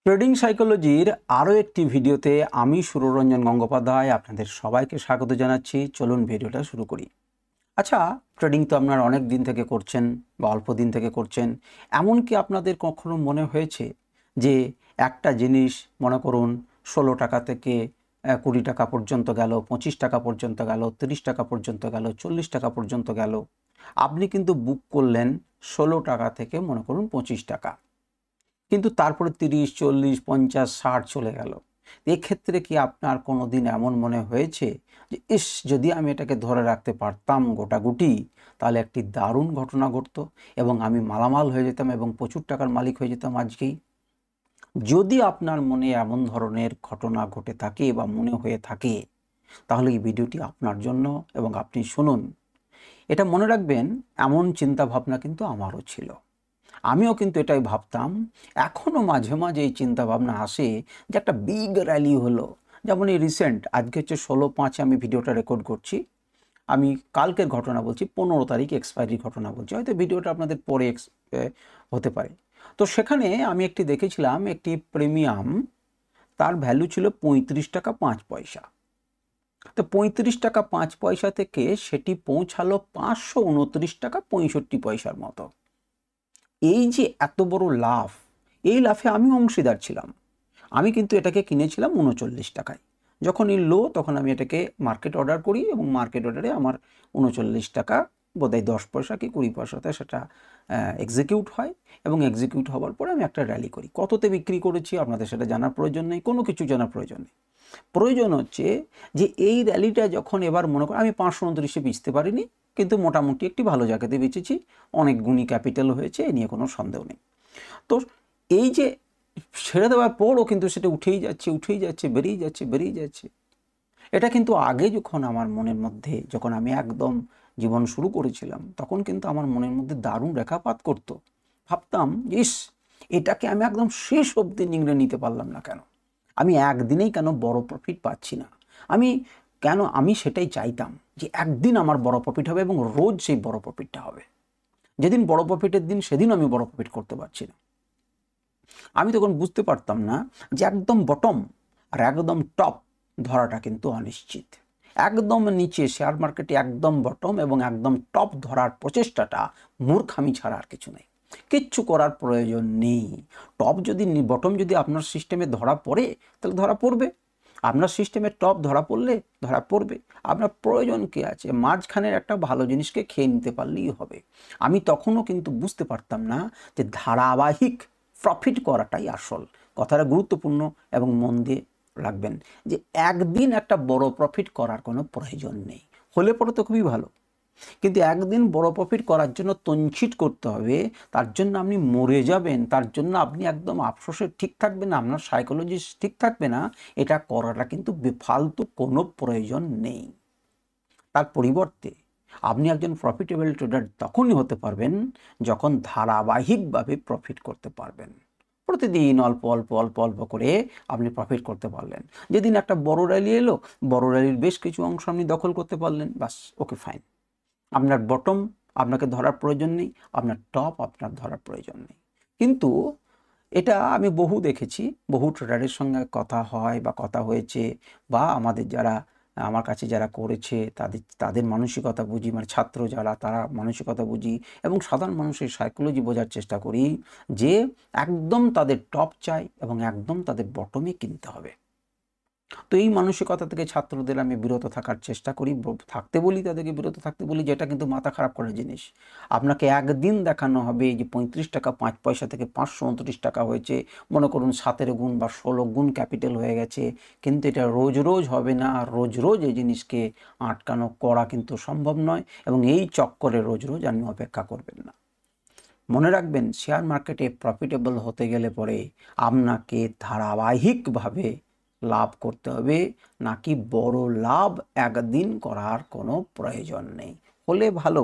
Trading সাইকোলজির আরও একটি ভিডিওতে আমি সুররঞ্জন গঙ্গোপাধ্যায় আপনাদের সবাইকে স্বাগত জানাচ্ছি। চলুন ভিডিওটা শুরু করি। আচ্ছা, ট্রেডিং তো আপনারা অনেক দিন থেকে করছেন বা অল্প দিন থেকে করছেন। এমনকি আপনাদের কখনো মনে হয়েছে যে একটা জিনিস মনে করুন 16 টাকা থেকে 20 টাকা পর্যন্ত গেল, 25 টাকা পর্যন্ত গেল, 30 টাকা পর্যন্ত গেল, 40 টাকা পর্যন্ত গেল। আপনি কিন্তু বুক করলেন 16 টাকা থেকে মনে করুন 25 টাকা, কিন্তু তারপরে 30, 40, 50, 60 চলে গেল। এক্ষেত্রে কি আপনার কোনো দিন এমন মনে হয়েছে যে ইস, যদি আমি এটাকে ধরে রাখতে পারতাম গোটাগুটি, তাহলে একটি দারুণ ঘটনা ঘটতো এবং আমি মালামাল হয়ে যেতাম এবং প্রচুর টাকার মালিক হয়ে যেতাম আজকেই? যদি আপনার মনে এমন ধরনের ঘটনা ঘটে থাকে বা মনে হয়ে থাকে, তাহলে এই ভিডিওটি আপনার জন্য এবং আপনি শুনুন। এটা মনে রাখবেন, এমন চিন্তা ভাবনা কিন্তু আমারও ছিল। আমিও কিন্তু এটাই ভাবতাম। এখনও মাঝে মাঝে এই চিন্তাভাবনা আসে যে একটা বিগ র্যালি হলো, যেমন এই রিসেন্ট আজকে হচ্ছে 16/5 আমি ভিডিওটা রেকর্ড করছি। আমি কালকের ঘটনা বলছি, 15 তারিখ এক্সপায়ারির ঘটনা বলছি, হয়তো ভিডিওটা আপনাদের পরে হতে পারে। তো সেখানে আমি একটি দেখেছিলাম, একটি প্রিমিয়াম, তার ভ্যালু ছিল 35 টাকা 5 পয়সা। তো 35 টাকা 5 পয়সা থেকে সেটি পৌঁছালো 529 টাকা 65 পয়সার মতো। এই যে এত বড় লাভ, এই লাভে আমি অংশীদার ছিলাম। আমি কিন্তু এটাকে কিনেছিলাম 39 টাকায়। যখন এই লো, তখন আমি এটাকে মার্কেট অর্ডার করি এবং মার্কেট অর্ডারে আমার 39 টাকা বোধহয় 10 পয়সা কি 20 পয়সাতে সেটা এক্সিকিউট হয় এবং এক্সিকিউট হওয়ার পরে আমি একটা র্যালি করি। কততে বিক্রি করেছি আপনাদের সেটা জানার প্রয়োজন নেই, কোনো কিছু জানার প্রয়োজন নেই। প্রয়োজন হচ্ছে যে এই র্যালিটা যখন এবার মনে করেন আমি 529-এ বেচতে পারিনি, কিন্তু মোটামুটি একটি ভালো জায়গাতে বেচেছি, অনেক গুণী ক্যাপিটাল হয়েছে, এ নিয়ে কোনো সন্দেহ নেই। তো এই যে ছেড়ে দেওয়ার পরও কিন্তু সেটা উঠেই যাচ্ছে, বেরিয়ে যাচ্ছে। এটা কিন্তু আগে যখন আমার মনের মধ্যে, যখন আমি একদম জীবন শুরু করেছিলাম, তখন কিন্তু আমার মনের মধ্যে দারুণ রেখাপাত করতো। ভাবতাম, ইস, এটাকে আমি একদম শেষ অবধি নিংড়ে নিতে পারলাম না কেন? আমি একদিনেই কেন বড় প্রফিট পাচ্ছি না? আমি সেটাই চাইতাম যে একদিন আমার বড় প্রফিট হবে এবং রোজ সেই বড় প্রফিটটা হবে। যেদিন বড় প্রফিটের দিন, সেদিন আমি বড় প্রফিট করতে পারছি না। আমি তখন বুঝতে পারতাম না যে একদম বটম আর একদম টপ ধরাটা কিন্তু অনিশ্চিত। একদম নিচে শেয়ার মার্কেটে একদম বটম এবং একদম টপ ধরার প্রচেষ্টাটা মূর্খামি ছাড়া আর কিছু নেই। কিচ্ছু করার প্রয়োজন নেই। বটম যদি আপনার সিস্টেমে ধরা পড়ে, তাহলে ধরা পড়বে। আপনার সিস্টেমে টপ ধরা পড়লে ধরা পড়বে। আপনার প্রয়োজন কি আছে? মাঝখানের একটা ভালো জিনিসকে খেয়ে নিতে পারলেই হবে। আমি তখনও কিন্তু বুঝতে পারতাম না যে ধারাবাহিক প্রফিট করাটাই আসল। কথাটা গুরুত্বপূর্ণ এবং মন দিয়ে রাখবেন যে একদিন একটা বড় প্রফিট করার কোনো প্রয়োজন নেই। হলে পরে তো খুবই ভালো, কিন্তু একদিন বড় প্রফিট করার জন্য তঞ্চিত করতে হবে। তার জন্য আপনি মরে যাবেন, তার জন্য আপনি একদম আফসোসে ঠিক থাকবেন না, আপনার সাইকোলজি ঠিক থাকবে না। এটা করাটা কিন্তু বেফালতু, কোনো প্রয়োজন নেই। তার পরিবর্তে আপনি একজন প্রফিটেবল ট্রেডার তখনই হতে পারবেন যখন ধারাবাহিকভাবে প্রফিট করতে পারবেন। প্রতিদিন অল্প অল্প অল্প অল্প করে আপনি প্রফিট করতে পারলেন। যেদিন একটা বড় র্যালি এলো, বড় র্যালির বেশ কিছু অংশ আপনি দখল করতে পারলেন, বাস, ওকে, ফাইন। আপনার বটম আপনাকে ধরার প্রয়োজন নেই, আপনার টপ আপনার ধরার প্রয়োজন নেই। কিন্তু এটা আমি বহু দেখেছি, বহু ট্রেডারের সঙ্গে কথা হয় বা কথা হয়েছে, বা আমার কাছে যারা করেছে তাদের মানসিকতা বুঝি, মানে ছাত্র যারা, তারা মানসিকতা বুঝি এবং সাধারণ মানুষের সাইকোলজি বোঝার চেষ্টা করি যে একদম তাদের টপ চাই এবং একদম তাদের বটমে কিনতে হবে। তো এই মানসিকতা থেকে ছাত্রদের আমি বিরত থাকার চেষ্টা করি, থাকতে বলি, তাদেরকে বিরত থাকতে বলি, যেটা কিন্তু মাথা খারাপ করার জিনিস। আপনাকে একদিন দেখানো হবে যে 35 টাকা 5 পয়সা থেকে 529 টাকা হয়েছে, মনে করুন 17 গুণ বা 16 গুণ ক্যাপিটাল হয়ে গেছে। কিন্তু এটা রোজ রোজ হবে না, আর রোজ রোজ এই জিনিসকে আটকানো করা কিন্তু সম্ভব নয়, এবং এই চক্করে রোজ রোজ আপনি অপেক্ষা করবেন না। মনে রাখবেন, শেয়ার মার্কেটে প্রফিটেবল হতে গেলে পরে আপনাকে ধারাবাহিকভাবে লাভ করতে হবে, নাকি বড় লাভ একদিন করার কোনো প্রয়োজন নেই। হলে ভালো,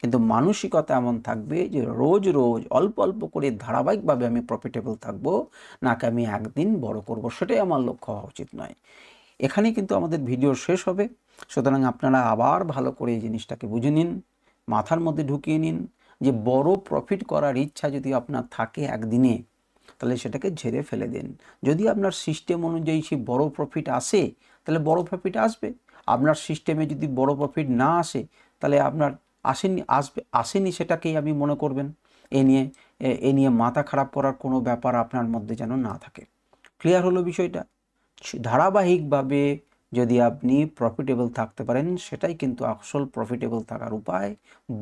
কিন্তু মানসিকতা এমন থাকবে যে রোজ রোজ অল্প অল্প করে ধারাবাহিকভাবে আমি প্রফিটেবল থাকবো, নাকি আমি একদিন বড় করব, সেটাই আমার লক্ষ্য হওয়া উচিত নয়। এখানেই কিন্তু আমাদের ভিডিও শেষ হবে। সুতরাং আপনারা আবার ভালো করে এই জিনিসটাকে বুঝে নিন, মাথার মধ্যে ঢুকিয়ে নিন যে বড় প্রফিট করার ইচ্ছা যদি আপনার থাকে একদিনে, তাহলে সেটাকে ঝেড়ে ফেলে দিন। যদি আপনার সিস্টেম অনুযায়ী সেই বড় প্রফিট আসে তাহলে বড় প্রফিট আসবে। আপনার সিস্টেমে যদি বড় প্রফিট না আসে তাহলে আপনার আসেনি সেটাকেই আমি মনে করবেন। এ নিয়ে মাথা খারাপ করার কোনো ব্যাপার আপনার মধ্যে যেন না থাকে। ক্লিয়ার হলো বিষয়টা? ধারাবাহিকভাবে যদি আপনি প্রফিটেবল থাকতে পারেন সেটাই কিন্তু আসল প্রফিটেবল থাকার উপায়।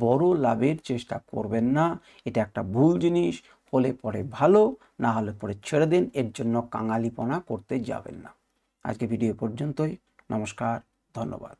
বড় লাভের চেষ্টা করবেন না, এটা একটা ভুল জিনিস। হলে পরে ভালো, না হলে পরে ছেড়ে দিন। এর জন্য কাঙালিপনা করতে যাবেন না। আজকে ভিডিও পর্যন্তই। নমস্কার, ধন্যবাদ।